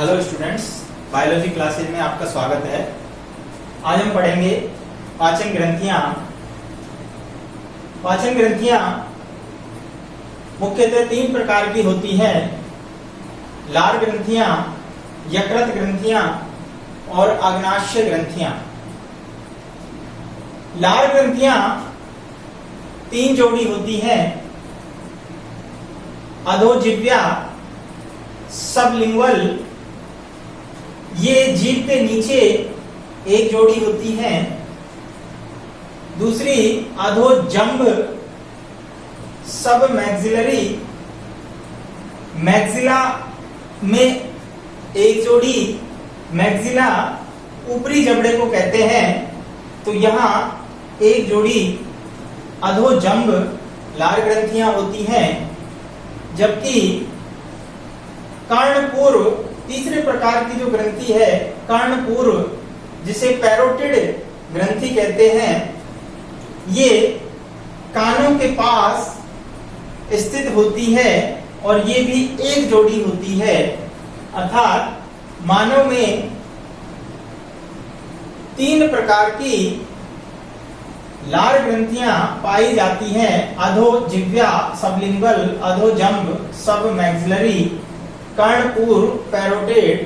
Hello students, biology classes में आपका स्वागत है। आज हम पढ़ेंगे पाचन ग्रंथियां। पाचन ग्रंथियां मुख्यतः 3 प्रकार की होती हैं: लार ग्रंथियां, यकृत ग्रंथियां और अग्नाशय ग्रंथियां। लार ग्रंथियां 3 जोड़ी होती हैं: अधोजिह्वा, सबलिंगुअल, ये जीभ के नीचे एक जोड़ी होती है। दूसरी अधोजंभ, सब मैक्सिलरी, मैक्सिला में एक जोड़ी। मैक्सिला ऊपरी जबड़े को कहते हैं, तो यहां एक जोड़ी अधोजंभ लार ग्रंथियां होती हैं। जबकि कर्णपूर्व, तीसरे प्रकार की जो ग्रंथि है कर्णपूर्व, जिसे पैरोटिड ग्रंथि कहते हैं, ये कानों के पास स्थित होती है और ये भी एक जोड़ी होती है। अर्थात मानव में 3 प्रकार की लार ग्रंथियां पाई जाती हैं: अधोजिह्वा, सबलिंगुअल, अधोजंभ, सब मैक्सिलरी, कर्णपूर्व, पैरोटिड।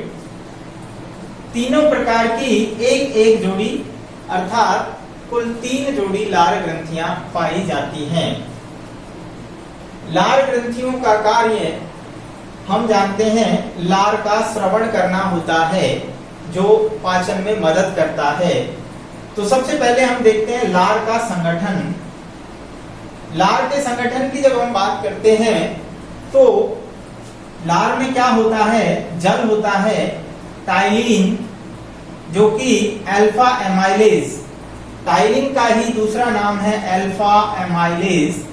तीनों प्रकार की एक एक जोड़ी, अर्थात कुल 3 जोड़ी लार ग्रंथियां पाई जाती हैं। लार ग्रंथियों का कार्य हम जानते हैं, लार का श्रवण करना होता है जो पाचन में मदद करता है। तो सबसे पहले हम देखते हैं लार का संगठन। लार के संगठन की जब हम बात करते हैं तो लार में क्या होता है? जल होता है, टाइलिन, जो कि अल्फा एमाइलेज, टाइलिन का ही दूसरा नाम है अल्फा एमाइलेज।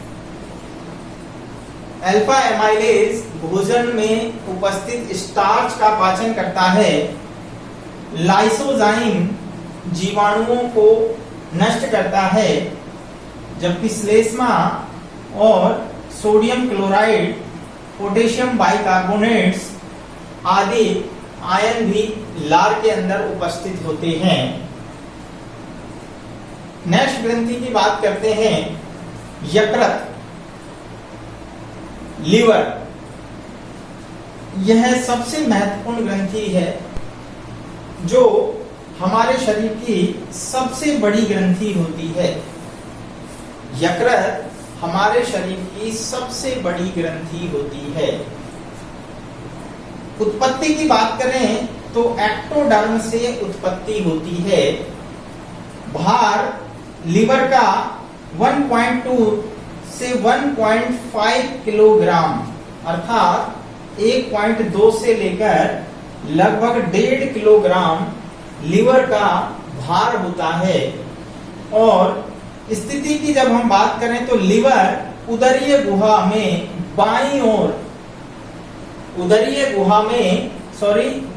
अल्फा एमाइलेज भोजन में उपस्थित स्टार्च का पाचन करता है। लाइसोजाइम जीवाणुओं को नष्ट करता है, जबकि श्लेष्मा और सोडियम क्लोराइड, पोटेशियम बाइकार्बोनेट्स आदि आयन भी लार के अंदर उपस्थित होते हैं। नेक्स्ट ग्रंथि की बात करते हैं, यकृत, लीवर। यह सबसे महत्वपूर्ण ग्रंथि है, जो हमारे शरीर की सबसे बड़ी ग्रंथि होती है। यकृत हमारे शरीर की सबसे बड़ी ग्रंथि होती है। उत्पत्ति की बात करें तो एक्टोडर्म से उत्पत्ति होती है। भार लीवर का 1.2 से 1.5 किलोग्राम, अर्थात 1.2 से लेकर लगभग 1.5 किलोग्राम लीवर का भार होता है। और स्थिति की जब हम बात करें तो लीवर उदरीय गुहा में बाईं ओर, उदरीय गुहा में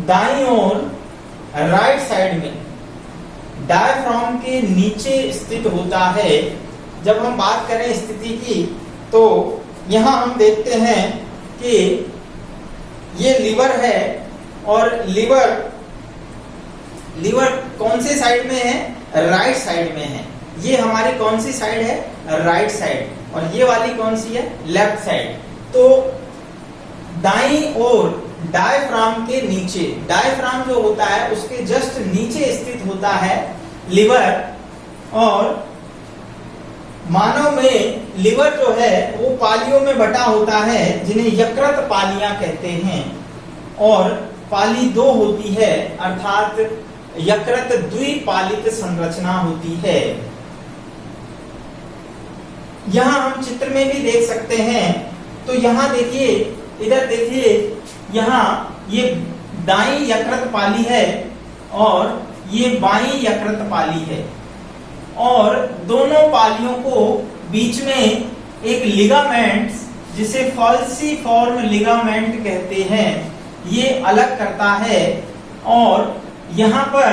दाईं ओर राइट साइड में डायफ्राम के नीचे स्थित होता है। जब हम बात करें स्थिति की तो यहां हम देखते हैं कि ये लीवर है और लीवर कौन से साइड में है? राइट साइड में है। ये हमारी कौन सी साइड है? Right side. और ये वाली कौन सी है? Left side. तो दाईं ओर डायफ्राम के नीचे, डायफ्राम जो होता है उसके जस्ट नीचे स्थित होता है लीवर। और मानव में लीवर जो है वो पालियों में बटा होता है, जिन्हें यकृत पालियां कहते हैं। और पाली 2 होती है, अर्थात यकृत द्विपालित संरचना होती है। यहां हम चित्र में भी देख सकते हैं। तो यहां देखिए, इधर देखिए, यहां ये दाईं यकृत पाली है और ये बाईं यकृत पाली है। और दोनों पालियों को बीच में एक लिगामेंट, जिसे फॉल्सीफॉर्म लिगामेंट कहते हैं, ये अलग करता है। और यहाँ पर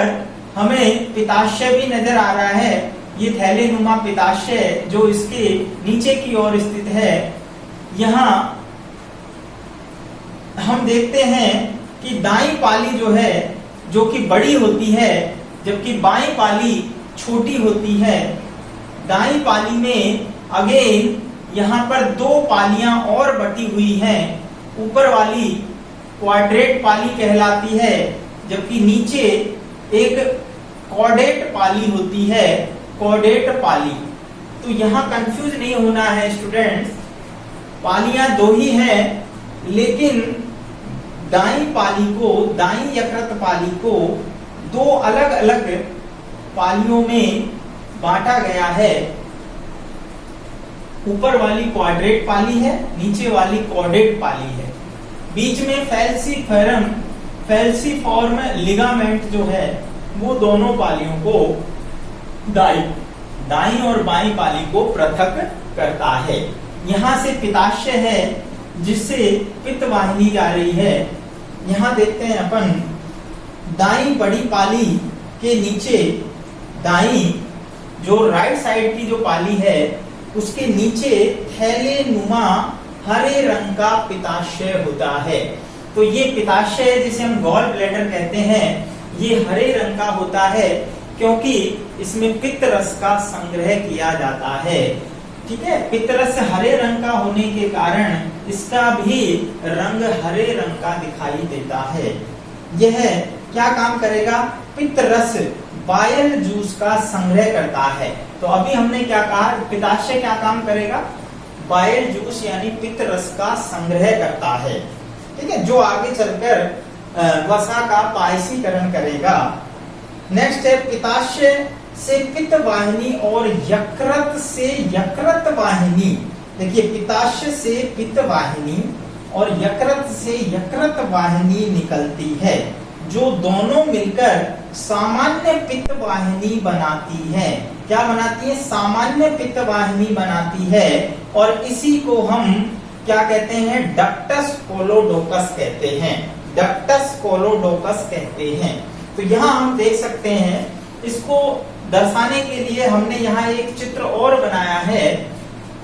हमें पित्ताशय भी नजर आ रहा है। ये थैलेनुमा पित्ताशय जो इसके नीचे की ओर स्थित है। यहाँ हम देखते हैं कि दाई पाली जो है जो कि बड़ी होती है, जबकि बाई पाली छोटी होती है। दाई पाली में अगेन यहाँ पर दो पालियां और बटी हुई हैं। ऊपर वाली क्वाड्रेट पाली कहलाती है, जबकि नीचे एक कॉर्डेट पाली होती है, कॉर्डेट पाली। तो यहाँ कंफ्यूज नहीं होना है स्टूडेंट्स, पालियां दो ही हैं, लेकिन दाई पाली को, दाई यकृत पाली को दो अलग अलग पालियों में बांटा गया है। ऊपर वाली क्वाड्रेट पाली है, नीचे वाली कॉर्डेट पाली है। बीच में फेल्सीफॉर्म लिगामेंट जो है वो दोनों पालियों को, दाई और बाई पाली को पृथक करता है। यहां से पित्ताशय है जिससे पित्त वाहिनी जा रही है। यहां देखते हैं अपन, दाई बड़ी पाली के नीचे, दाई जो राइट साइड की जो पाली है उसके नीचे थैले नुमा हरे रंग का पित्ताशय होता है। तो ये पित्ताशय जिसे हम गॉल ब्लैडर कहते हैं, ये हरे रंग का होता है क्योंकि इसमें पित्त रस का संग्रह किया जाता है। ठीक है, पित्त रस हरे रंग का होने के कारण इसका भी रंग हरे रंग का दिखाई देता है। यह क्या काम करेगा? पित्त रस, बाइल जूस का संग्रह करता है। तो अभी हमने क्या कहा, पित्ताशय क्या काम करेगा? बाइल जूस यानी पित्त रस का संग्रह करता है। ठीक है, जो आगे चलकर वसा का पायसीकरण करेगा। नेक्स्ट है पित्ताशय से पित्त वाहिनी और यकृत से यकृत वाहिनी। देखिए, पित्ताशय से पित्त वाहिनी और यकृत से यकृत वाहिनी निकलती है, जो दोनों मिलकर सामान्य पित्त वाहिनी बनाती है। क्या बनाती है? सामान्य पित्त वाहिनी बनाती है। और इसी को हम क्या कहते हैं? डक्टस कोलोडोकस कहते हैं। डक्टस कोलोडोकस कहते हैं। तो यहाँ हम देख सकते हैं, इसको दर्शाने के लिए हमने यहाँ एक चित्र और बनाया है।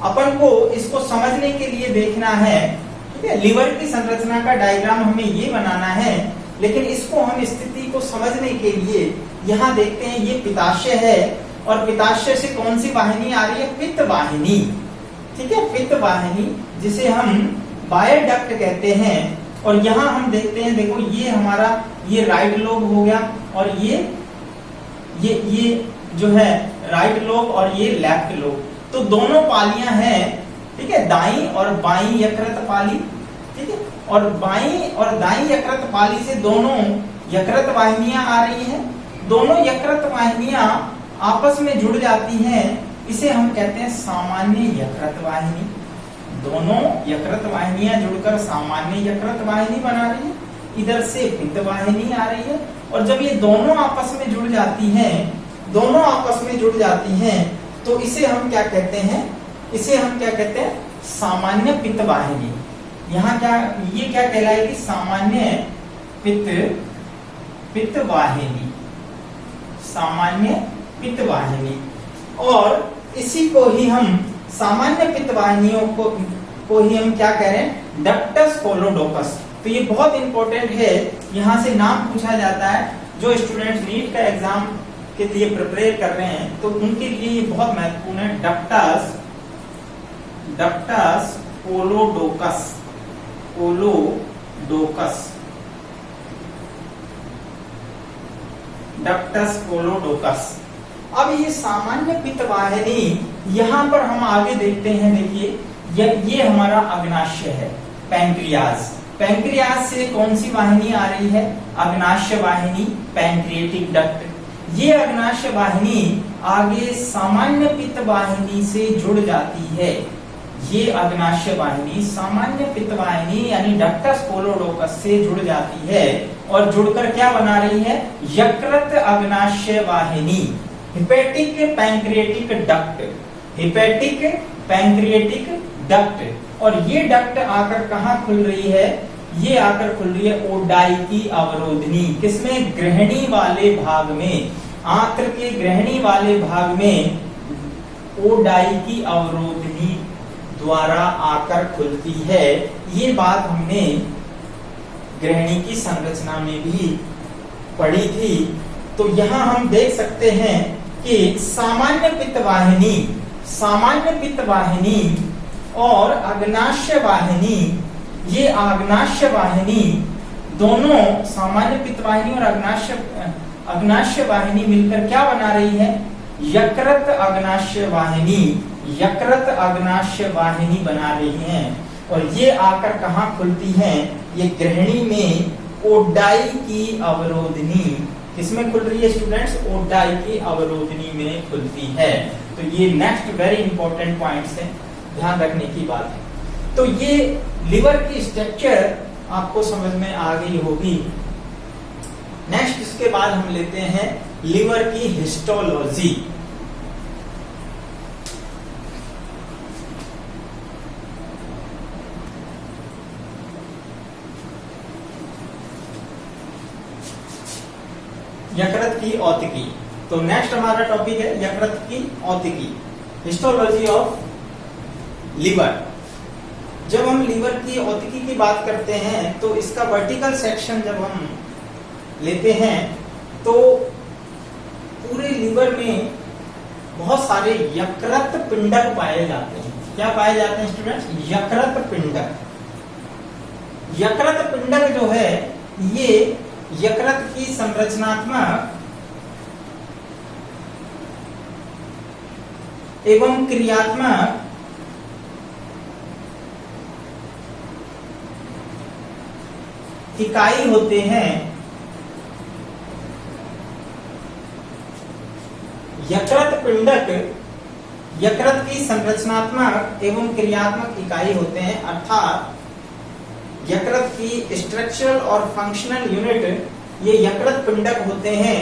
अपन को इसको समझने के लिए देखना है। ठीक है, लीवर की संरचना का डायग्राम हमें ये बनाना है, लेकिन इसको हम स्थिति को समझने के लिए यहाँ देखते हैं, ये पित्ताशय है और पित्ताशय से कौन सी वाहिनी आ रही है? पित्त वाहिनी। ठीक है, पित्त वाहिनी जिसे हम बाइल डक्ट कहते हैं। और यहाँ हम देखते हैं, देखो ये हमारा ये राइट लोब हो गया और ये जो है राइट लोब और ये लेफ्ट लोब। तो दोनों पालियां हैं। ठीक है, दाई और बाई यकृत पाली। ठीक है, और बाई और दाई यकृत पाली से दोनों यकृत वाहिनियां आ रही हैं। दोनों यकृत वाहिनियां आपस में जुड़ जाती हैं, इसे हम कहते हैं सामान्य यकृत वाहिनी। दोनों यकृत वाहिनियां जुड़कर सामान्य यकृत वाहिनी बना रही है। इधर से पित्त वाहिनी आ रही है। और जब ये दोनों आपस में जुड़ जाती हैं, दोनों आपस में जुड़ जाती हैं, तो इसे हम क्या कहते हैं? इसे हम क्या कहते हैं? सामान्य पित्त वाहिनी। यहाँ क्या, ये क्या कहलाएगी? सामान्य पित्त वाहिनी, सामान्य पित्त वाहिनी। और इसी को ही हम सामान्य पित्त वाहिनियों को ही हम क्या कह रहे हैं? डक्टस कोलोडोकस। तो ये बहुत इंपॉर्टेंट है, यहाँ से नाम पूछा जाता है। जो स्टूडेंट्स नीट का एग्जाम के लिए प्रिपेयर कर रहे हैं तो उनके लिए ये बहुत महत्वपूर्ण है। Ductus कोलोडोकस, ductus कोलोडोकस। अब ये सामान्य पित्त वाहिनी, यहाँ पर हम आगे देखते हैं। देखिए, ये हमारा अग्नाशय है, पैंक्रियाज। पैंक्रियाज से कौन सी वाहिनी आ रही है? अग्नाशय वाहिनी, पैंक्रिएटिक डक्ट। ये अग्नाशय वाहिनी आगे सामान्य पित्त वाहिनी से जुड़ जाती है। ये अग्नाशय वाहिनी सामान्य पित्त वाहिनी यानी डक्टस कोलोडोकस से जुड़ जाती है और जुड़कर क्या बना रही है? यकृत अग्नाशय वाहिनी, hepatic pancreatic duct, hepatic pancreatic duct. और ये डक्ट आकर कहाँ खुल रही है? ये आकर खुल रही है ओडाई की अवरोधनी। किसमें? ग्रहणी वाले भाग में, आंत्र के ग्रहणी वाले भाग में ओडाई की अवरोधनी द्वारा आकर खुलती है। ये बात हमने गृहिणी की संरचना में भी पढ़ी थी। तो यहाँ हम देख सकते हैं कि सामान्य पित्त वाहिनी और अग्नाशय वाहिनी, ये अग्नाशय वाहिनी दोनों, सामान्य पित्त वाहिनी और अग्नाशय वाहिनी मिलकर क्या बना रही है? यकृत अग्नाशय वाहिनी बना रही हैं। और ये आकर कहाँ खुलती हैं? ये गृहिणी में ओडाई की अवरोधनी, किसमें खुल रही है स्टूडेंट्स? ओडाई की अवरोधनी में खुलती है। तो ये नेक्स्ट वेरी इंपॉर्टेंट पॉइंट्स है, ध्यान रखने की बात है। तो ये लिवर की स्ट्रक्चर आपको समझ में आ गई होगी। नेक्स्ट इसके बाद हम लेते हैं लिवर की हिस्टोलॉजी। यकृत की औतिकी। तो नेक्स्ट हमारा टॉपिक है यकृत की औतिकी, हिस्टोलॉजी ऑफ लिवर। जब हम लिवर की औतिकी की बात करते हैं तो इसका वर्टिकल सेक्शन जब हम लेते हैं तो पूरे लिवर में बहुत सारे यकृत पिंडक पाए जाते हैं। क्या पाए जाते हैं स्टूडेंट्स? यकृत पिंडक। यकृत पिंडक जो है ये यकृत की संरचनात्मक एवं क्रियात्मक इकाई होते हैं। यकृत पिंडक यकृत की संरचनात्मक एवं क्रियात्मक इकाई होते हैं, अर्थात यकृत की स्ट्रक्चरल और फंक्शनल यूनिट ये यकृत पिंडक होते हैं।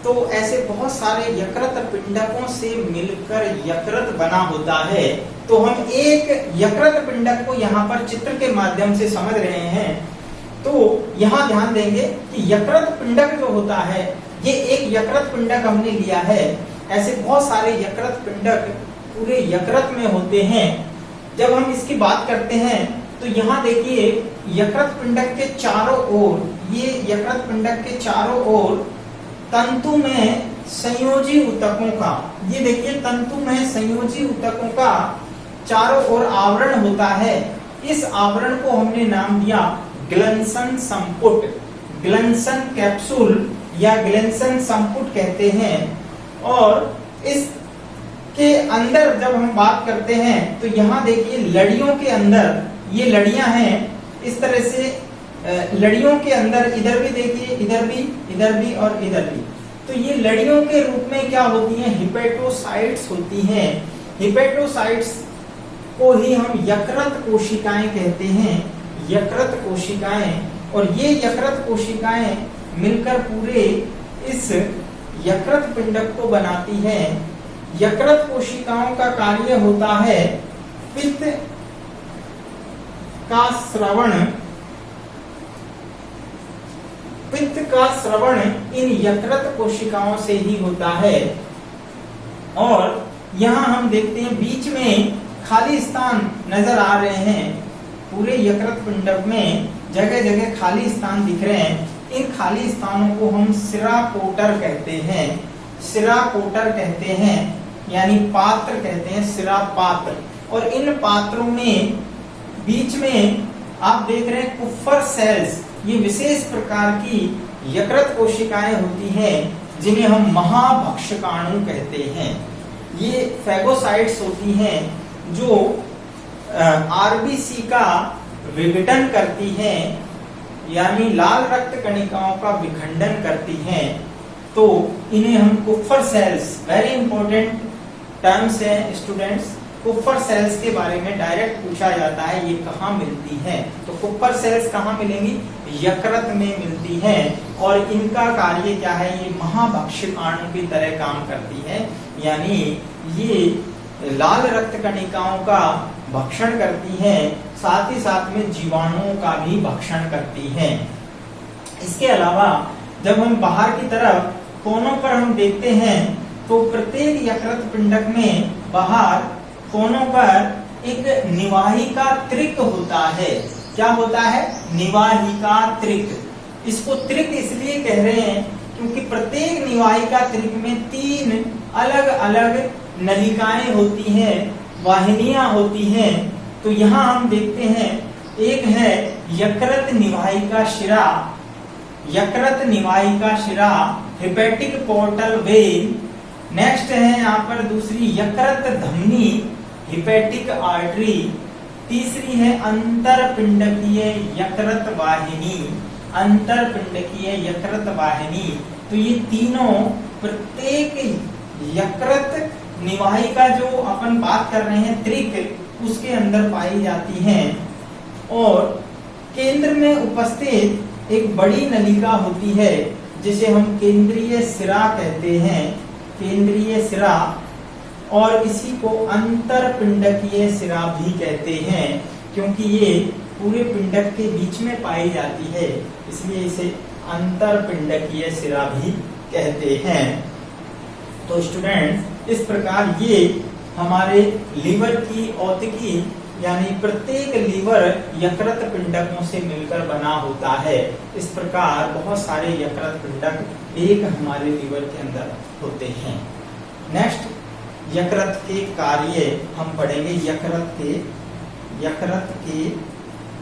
तो ऐसे बहुत सारे यकृत पिंडकों से मिलकर यकृत बना होता है। तो हम एक यकृत पिंडक को यहाँ पर चित्र के माध्यम से समझ रहे हैं। तो यहाँ ध्यान देंगे कि यकृत पिंडक जो होता है ये एक यकृत पिंडक हमने लिया है। ऐसे बहुत सारे यकृत पिंडक पूरे यकृत में होते हैं। जब हम इसकी बात करते हैं तो यहाँ देखिए यकृत पिंडक के चारों ओर, ये यकृत पिंडक के चारों ओर तंतु में संयोजी ऊतकों का, ये देखिए तंतु में संयोजी ऊतकों का चारों ओर आवरण होता है। इस आवरण को हमने नाम दिया ग्लैंसन संपुट, ग्लैंसन कैप्सूल या ग्लैंसन संपुट कहते हैं। और इसके अंदर जब हम बात करते हैं तो यहाँ देखिए लड़ियों के अंदर, ये लड़ियां हैं इस तरह से, लड़ियों के अंदर इधर भी देखिए, इधर भी और इधर भी। तो ये लड़ियों के रूप में क्या होती हैं? हिपेटोसाइट्स होती हैं। हिपेटोसाइट्स को ही हम यकृत कोशिकाएं कहते हैं, यकृत कोशिकाएं। और ये यकृत कोशिकाएं मिलकर पूरे इस यकृत पिंडक को बनाती हैं। यकृत कोशिकाओं का कार्य होता है पित्त का श्रवण, पित्त का श्रवण इन यकृत कोशिकाओं से ही होता है। और यहाँ हम देखते हैं बीच में खाली स्थान नजर आ रहे हैं। पूरे यकृत पिंडक में जगह जगह खाली स्थान दिख रहे हैं। इन खाली स्थानों को हम सिराकोटर कहते हैं, सिराकोटर कहते हैं, यानी पात्र कहते हैं, सिरा पात्र। और इन पात्रों में बीच में आप देख रहे हैं कुफ्फर सेल्स, ये विशेष प्रकार की यकृत कोशिकाएं होती हैं जिन्हें हम महाभक्षकाणु कहते हैं। ये फैगोसाइट्स होती हैं जो आरबीसी का विघटन करती हैं, यानी लाल रक्त कणिकाओं का विखंडन करती हैं। तो इन्हें हम कुफ्फर सेल्स, वेरी इंपॉर्टेंट टर्म्स है स्टूडेंट्स। कुफ्फर सेल्स के बारे में डायरेक्ट पूछा जाता है, ये कहाँ मिलती हैं? तो कुफ्फर सेल्स कहाँ मिलेंगी? यकृत में मिलती हैं। और इनका कार्य क्या है? ये महाभक्षकाणु की तरह काम करती है, यानी ये लाल रक्त कणिकाओं का भक्षण करती हैं, साथ ही साथ में जीवाणुओं का भी भक्षण करती हैं। इसके अलावा जब हम बाहर की तरफ कोनों पर हम देखते हैं तो प्रत्येक यकृत पिंडक में बाहर कोनों पर एक निवाहिका त्रिक होता है। क्या होता है? निवाहिका त्रिक। इसको त्रिक इसलिए कह रहे हैं क्योंकि प्रत्येक निवाहिका त्रिक में 3 अलग अलग नलिकाएं होती हैं, वाहिनियां होती हैं। तो यहाँ हम देखते हैं, एक है यकृत निवाहिका शिरा, यकृत निवाहिका शिरा, हेपेटिक पोर्टल वेन। नेक्स्ट है यहाँ पर दूसरी यकृत धमनी, हेपेटिक आर्टरी। तीसरी है अंतरपिंडकीय यकृत वाहिनी, अंतरपिंडकीय यकृत वाहिनी। तो ये तीनों प्रत्येक यकृत निवाहिका जो अपन बात कर रहे हैं त्रिक, उसके अंदर पाई जाती हैं। और केंद्र में उपस्थित एक बड़ी नलिका होती है जिसे हम केंद्रीय सिरा कहते हैं, केंद्रीय सिरा, और इसी को अंतरपिंडकीय सिरा भी कहते हैं क्योंकि ये पूरे पिंडक के बीच में पाई जाती है, इसलिए इसे अंतरपिंडकीय सिरा भी कहते हैं। तो स्टूडेंट, इस प्रकार ये हमारे लीवर की औतिकी यानी प्रत्येक लीवर यकृत पिंडकों से मिलकर बना होता है। इस प्रकार बहुत सारे यकृत पिंडक एक हमारे लीवर के अंदर होते हैं। नेक्स्ट, यकृत के कार्य हम पढ़ेंगे। यकृत के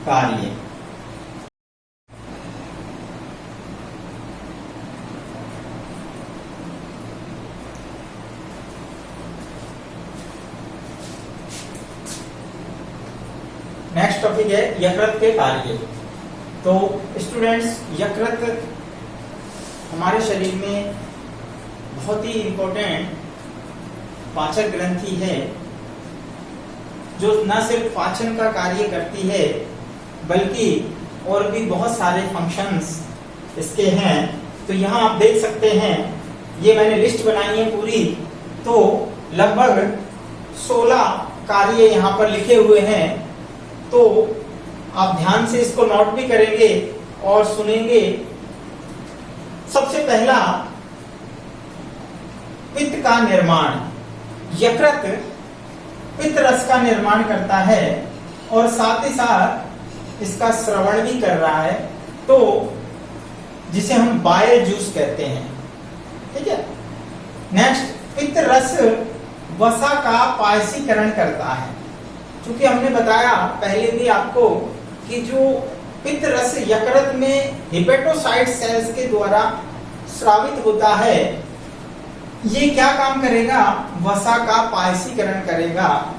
कार्य। नेक्स्ट टॉपिक है यकृत के कार्य। तो स्टूडेंट्स, यकृत हमारे शरीर में बहुत ही इंपॉर्टेंट पाचक ग्रंथि है जो न सिर्फ पाचन का कार्य करती है बल्कि और भी बहुत सारे फंक्शंस इसके हैं। तो यहाँ आप देख सकते हैं, ये मैंने लिस्ट बनाई है पूरी, तो लगभग 16 कार्य यहाँ पर लिखे हुए हैं। तो आप ध्यान से इसको नोट भी करेंगे और सुनेंगे। सबसे पहला, पित्त का निर्माण। यकृत पित्त रस का निर्माण करता है और साथ ही साथ इसका श्रवण भी कर रहा है, तो जिसे हम बाइल जूस कहते हैं। ठीक है। नेक्स्ट, पित्त रस वसा का पायसीकरण करता है। क्योंकि हमने बताया पहले भी आपको कि जो पित्त रस यकृत में हेपेटोसाइट सेल्स के द्वारा स्रावित होता है, ये क्या काम करेगा? वसा का पायसीकरण करेगा,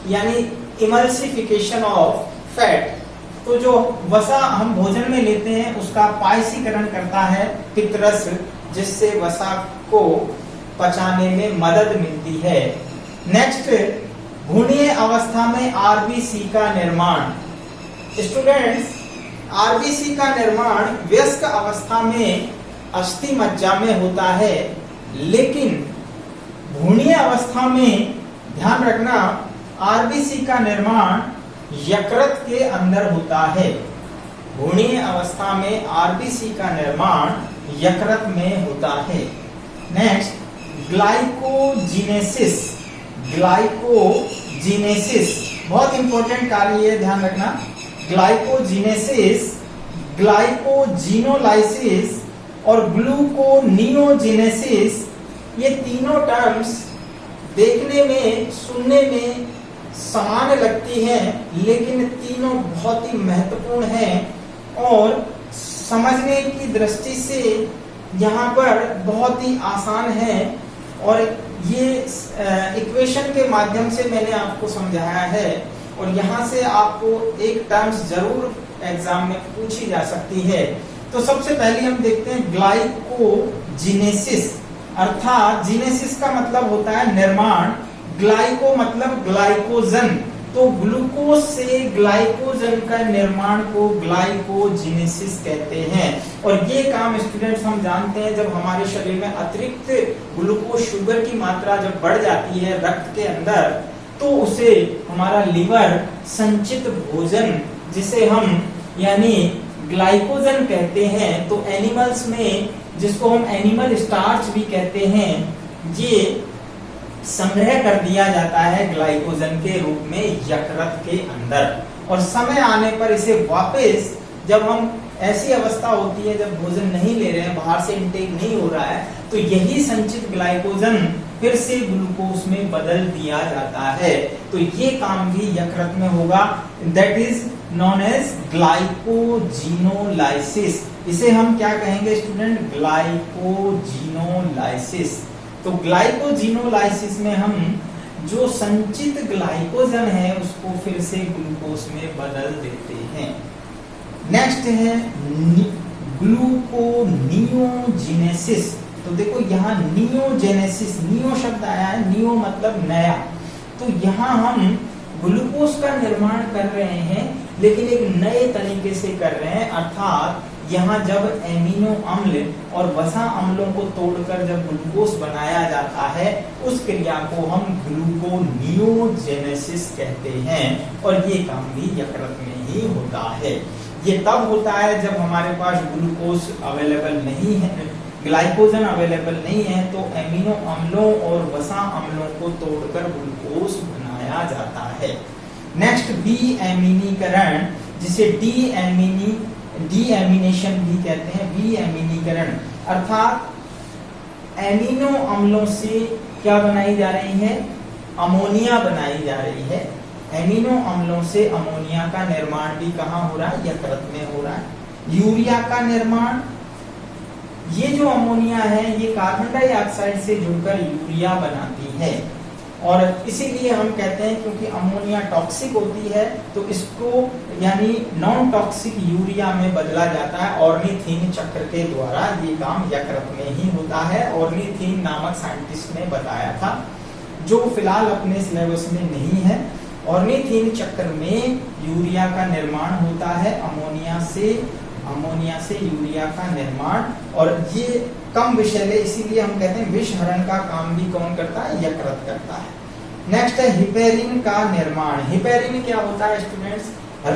यानी इमल्सिफिकेशन ऑफ फैट। तो जो वसा हम भोजन में लेते हैं उसका पायसीकरण करता है पित्त रस, जिससे वसा को पचाने में मदद मिलती है। नेक्स्ट, भ्रूणीय अवस्था में आरबीसी का निर्माण। स्टूडेंट्स, आरबीसी का निर्माण वयस्क अवस्था में अस्थि मज्जा में होता है, लेकिन भ्रूणीय अवस्था में ध्यान रखना आरबीसी का निर्माण यकृत के अंदर होता है। भ्रूणीय अवस्था में आरबीसी का निर्माण यकृत में होता है। नेक्स्ट, ग्लाइकोजीनेसिस। ग्लाइकोजीनेसिस बहुत इंपॉर्टेंट कार्य है, ध्यान रखना। ग्लाइकोजीनेसिस, ग्लाइकोजीनोलाइसिस और ग्लूकोनियोजेनेसिस, ये तीनों टर्म्स देखने में, सुनने में समान लगती हैं, लेकिन तीनों बहुत ही महत्वपूर्ण हैं और समझने की दृष्टि से यहाँ पर बहुत ही आसान है। और ये इक्वेशन के माध्यम से मैंने आपको समझाया है, और यहाँ से आपको एक टर्म्स जरूर एग्जाम में पूछी जा सकती है। तो सबसे पहले हम देखते हैं ग्लाइकोजीनेसिस, अर्थात जीनेसिस का मतलब होता है निर्माण, ग्लाइको मतलब ग्लाइकोजन, तो ग्लूकोज से ग्लाइकोजन का निर्माण को ग्लाइकोजीनेसिस कहते हैं। और ये काम स्टूडेंट्स हम जानते हैं, जब हमारे शरीर में अतिरिक्त ग्लूकोज शुगर की मात्रा जब बढ़ जाती है रक्त के अंदर, तो उसे हमारा लीवर संचित भोजन, जिसे हम यानी ग्लाइकोजन कहते हैं, तो एनिमल्स में जिसको हम एनिमल स्टार्च भी कहते हैं, ये संग्रह कर दिया जाता है ग्लाइकोजन के रूप में यकृत के अंदर। और समय आने पर इसे वापस, जब हम ऐसी अवस्था होती है जब भोजन नहीं ले रहे हैं, बाहर से इनटेक नहीं हो रहा है, तो यही संचित ग्लाइकोजन फिर से ग्लूकोज में बदल दिया जाता है। तो ये काम भी यकृत में होगा, that is known as glycogenolysis. इसे हम क्या कहेंगे स्टूडेंट? ग्लाइकोजिनोलाइसिस। तो ग्लाइकोजिनोलाइसिस में हम जो संचित ग्लाइकोजन है उसको फिर से ग्लूकोज में बदल देते हैं। नेक्स्ट है ग्लूकोनियोजेनेसिस। तो देखो यहाँ नियोजेनेसिस, नियो शब्द आया है, नियो मतलब नया। तो यहाँ हम ग्लूकोज का निर्माण कर रहे हैं लेकिन एक नए तरीके से कर रहे हैं, अर्थात यहाँ जब एमिनो अम्ल और वसा अम्लों को तोड़कर जब ग्लूकोज बनाया जाता है उस क्रिया को हम ग्लूकोनियोजेनेसिस कहते हैं। और ये काम भी यकृत में ही होता है। ये तब होता है जब हमारे पास ग्लूकोज अवेलेबल नहीं है, ग्लाइकोजन अवेलेबल नहीं है, तो एमिनो अम्लों और वसा अम्लों को तोड़कर ग्लूकोज बनाया जाता है। नेक्स्ट बी एमिनीकरण, जिसे डीएमिनेशन भी कहते हैं। बी एमिनीकरण अर्थात एमिनो अम्लों से क्या बनाई जा रही है? अमोनिया बनाई जा रही है। एमिनो अम्लों से अमोनिया का निर्माण भी कहाँ हो रहा है? यकृत में हो रहा है। यूरिया का निर्माण, ये जो अमोनिया है ये कार्बन डाइऑक्साइड से जुड़कर यूरिया बनाती है। और इसीलिए हम कहते हैं क्योंकि अमोनिया टॉक्सिक होती है तो इसको यानी नॉन टॉक्सिक यूरिया में बदला जाता है। ऑर्निथीन चक्र के द्वारा ये काम यकृत में ही होता है। ऑर्निथीन नामक साइंटिस्ट ने बताया था, जो फिलहाल अपने सिलेबस में नहीं है। ऑर्निथीन चक्र में यूरिया का निर्माण होता है, अमोनिया से यूरिया का निर्माण। और ये कम विषैले, इसीलिए हम कहते हैं विषहरण का काम भी कौन करता है? यकृत करता है। नेक्स्ट है हिपेरिन का निर्माण। हिपेरिन क्या होता है स्टूडेंट्स?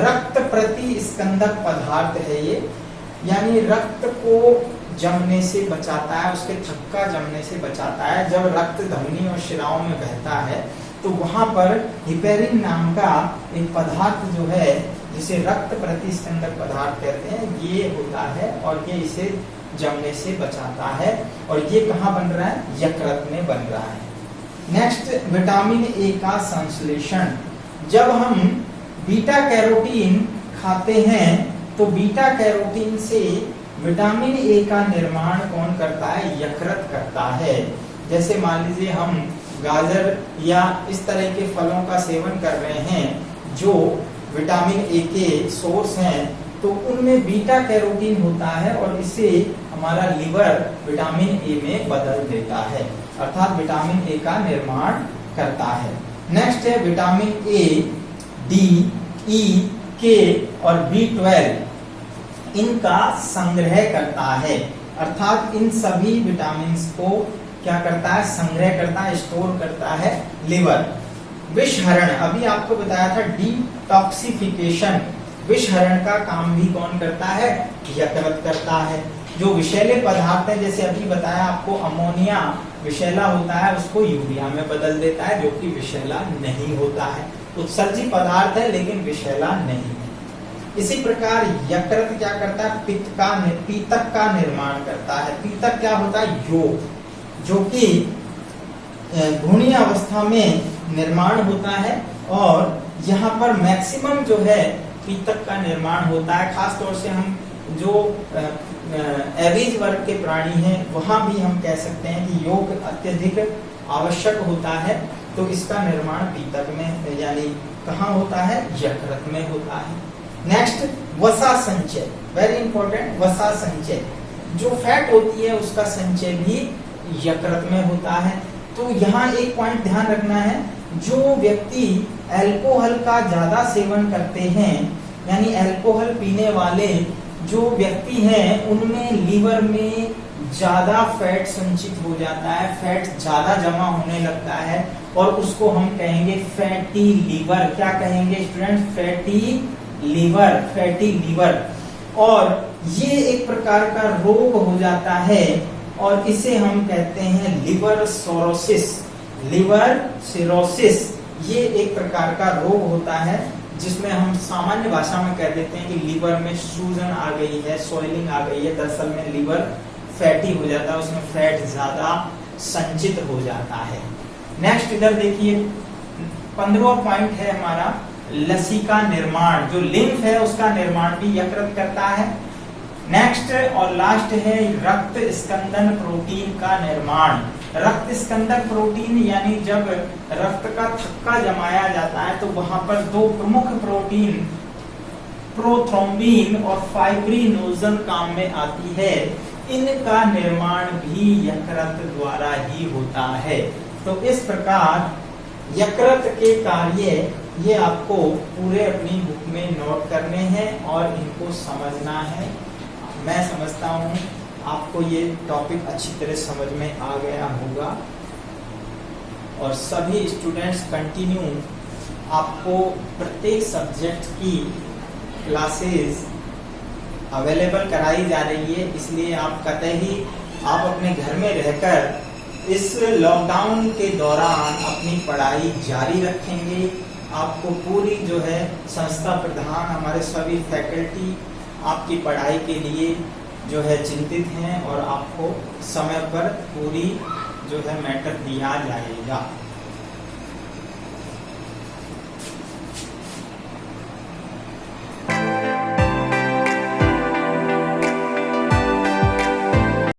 रक्त प्रतिस्कंदक पदार्थ है ये, यानी रक्त को जमने से बचाता है, उसके थक्का जमने से बचाता है। जब रक्त धमनी और शिराओं में बहता है तो वहां पर हिपेरिन नाम का एक पदार्थ जो है, जिसे रक्त प्रतिस्कंदक पदार्थ कहते हैं, ये होता है और ये इसे जमने से बचाता है। और ये कहाँ बन रहा है? यकृत में बन रहा है। नेक्स्ट विटामिन ए का संश्लेषण। जब हम बीटा कैरोटीन खाते हैं तो बीटा कैरोटीन से विटामिन ए का निर्माण कौन करता है? यकृत करता है। जैसे मान लीजिए हम गाजर या इस तरह के फलों का सेवन कर रहे हैं जो विटामिन ए के सोर्स हैं, तो उनमें बीटा कैरोटीन होता है और इसे हमारा लिवर विटामिन ए में बदल देता है, अर्थात विटामिन ए का निर्माण करता है। नेक्स्ट है विटामिन ए, डी, ई, के और B12 इनका संग्रह करता है, अर्थात इन सभी विटामिन को क्या करता है? संग्रह करता है, स्टोर करता है लिवर। विषहरण, अभी आपको बताया था डिटॉक्सिफिकेशन, विषहरण का काम भी कौन करता है? यकृत करता है। जो विषैले पदार्थ है, जैसे अभी बताया आपको अमोनिया विषैला होता है, उसको यूरिया में बदल देता है, जो कि विषैला नहीं होता है। उत्सर्जी पदार्थ है लेकिन विषैला नहीं है। इसी प्रकार यकृत क्या करता है? पीतक का निर्माण करता है। पीतक क्या होता है? योग, जो कि घूर्णी अवस्था में निर्माण होता है। और यहाँ पर मैक्सिमम जो है पीतक का निर्माण होता है। खास तौर से हम जो एवरेज वर्ग के प्राणी हैं वहां भी हम कह सकते हैं कि योग अत्यधिक आवश्यक होता है। तो इसका निर्माण पीतक में यानी कहाँ होता है? यकृत में होता है। नेक्स्ट वसा संचय, वेरी इंपॉर्टेंट। वसा संचय, जो फैट होती है उसका संचय भी यकृत में होता है। तो यहाँ एक पॉइंट ध्यान रखना है, जो व्यक्ति अल्कोहल का ज्यादा सेवन करते हैं, यानी अल्कोहल पीने वाले जो व्यक्ति हैं, उनमें लीवर में ज्यादा फैट संचित हो जाता है, फैट ज्यादा जमा होने लगता है और उसको हम कहेंगे फैटी लीवर। क्या कहेंगे student? Fatty liver, fatty liver. और ये एक प्रकार का रोग हो जाता है और इसे हम कहते हैं लिवर सिरोसिस। लिवर सिरोसिस ये एक प्रकार का रोग होता है जिसमें हम सामान्य भाषा में कह देते हैं कि लीवर में सूजन आ गई है, सॉइलिंग आ गई है, दरअसल में लीवर फैटी हो जाता है, उसमें फैट ज्यादा संचित हो जाता है। नेक्स्ट इधर देखिए 15वां पॉइंट है हमारा लसिका निर्माण, जो लिम्फ है उसका निर्माण भी यकृत करता है। नेक्स्ट और लास्ट है रक्त स्कंदन प्रोटीन का निर्माण। रक्त स्कंदन प्रोटीन यानी जब रक्त का थक्का जमाया जाता है तो वहां पर दो प्रमुख प्रोटीन प्रोथ्रोम्बिन और फाइब्रिनोजन काम में आती है। इनका निर्माण भी यकृत द्वारा ही होता है। तो इस प्रकार यकृत के कार्य ये आपको पूरे अपनी बुक में नोट करने हैं और इनको समझना है। मैं समझता हूँ आपको ये टॉपिक अच्छी तरह समझ में आ गया होगा और सभी स्टूडेंट्स कंटिन्यू आपको प्रत्येक सब्जेक्ट की क्लासेस अवेलेबल कराई जा रही है, इसलिए आप कतई आप अपने घर में रहकर इस लॉकडाउन के दौरान अपनी पढ़ाई जारी रखेंगे। आपको पूरी जो है संस्था प्रधान हमारे सभी फैकल्टी आपकी पढ़ाई के लिए जो है चिंतित हैं और आपको समय पर पूरी जो है मैटर दिया जाएगा।